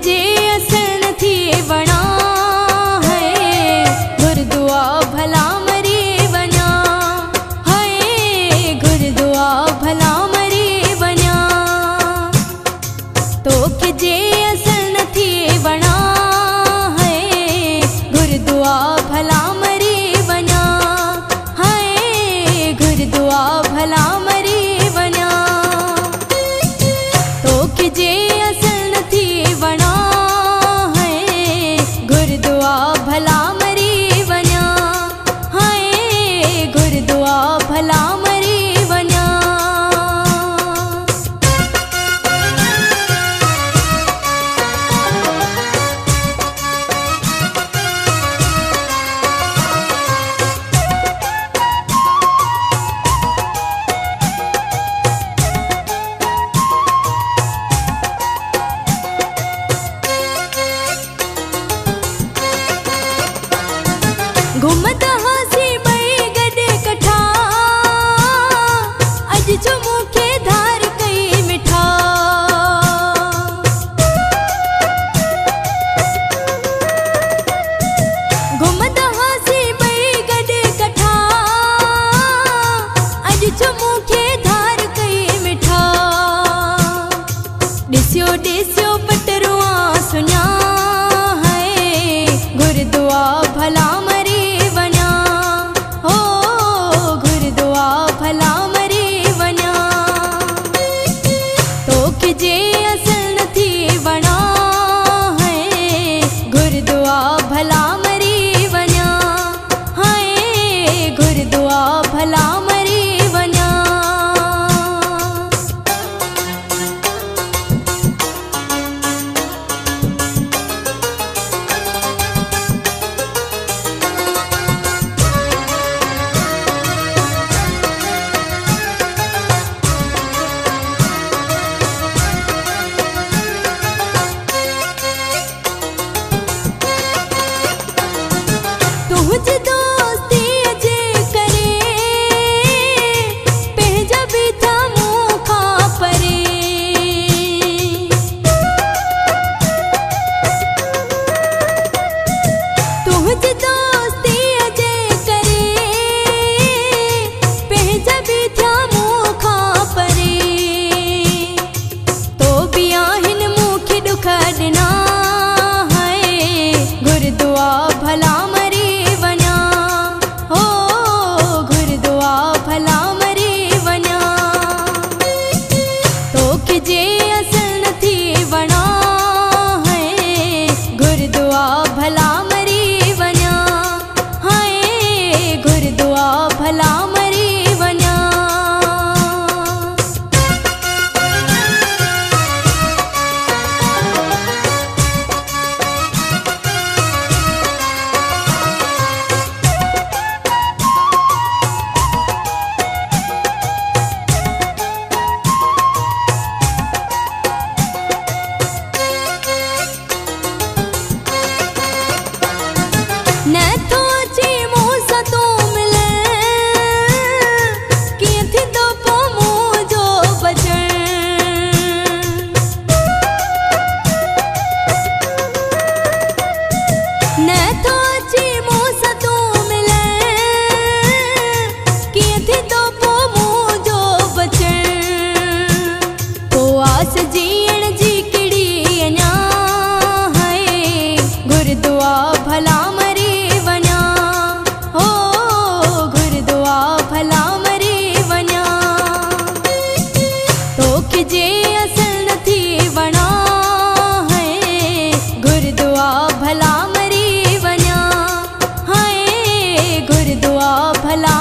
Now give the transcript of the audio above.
जे असन थी वणा है गुरुदुआ भला मरी वञा है गुरुदुआ भला मरी वञा तोखे जे असन थी वणा है गुरुदुआ भला मरी वञा है गुरुदुआ भला मरी वञा तोखे जे असन थी वणा है गुरुदुआ भला मरी वञा है गुरुदुआ भला मरी वञा घुमत हासी बई गॾे कठा अॼु जो मूंखे धार कई मिठा घुमत हासी बई गॾे कठा अॼु जो मूंखे धार कई मिठा ॾिसियो ॾिसियो पटरुआ सुञा है गुरुदुआ भला मरी वञा हो गुरुदुआ भला मरी वञा तोखे जे असन थी वणा है गुरुदुआ भला मरी वञा है गुरुदुआ भला मरी वञा तुझ दोस्ती जे करे पंहिंजा बि था मूं खां परे तुझ दोस्ती जे करे पंहिंजा बि था मूं खां परे तो बि आहिनि मूंखे ॾुख ॾिना है गुरुदुआ भला मरी वञा हो गुरुदुआ भला मरी वञा तोखे जे असन थी वणा है गुरुदुआ भला मरी वञा है गुरुदुआ भला मरी वञा न तो अची मूं सां तूं मिलण कीअं थींदो पोइ मुंहिंजो बचण न तो अची मूं सां तूं मिलण कीअं थींदो पोइ मुंहिंजो बचण पोइ आस जीअण जी किड़ी अञा है गुरुदुआ भला मरी वञा हो गुरुदुआ भला मरी वञा तोखे जे असन थी वणा है गुरुदुआ भला मरी वञा है गुरुदुआ भला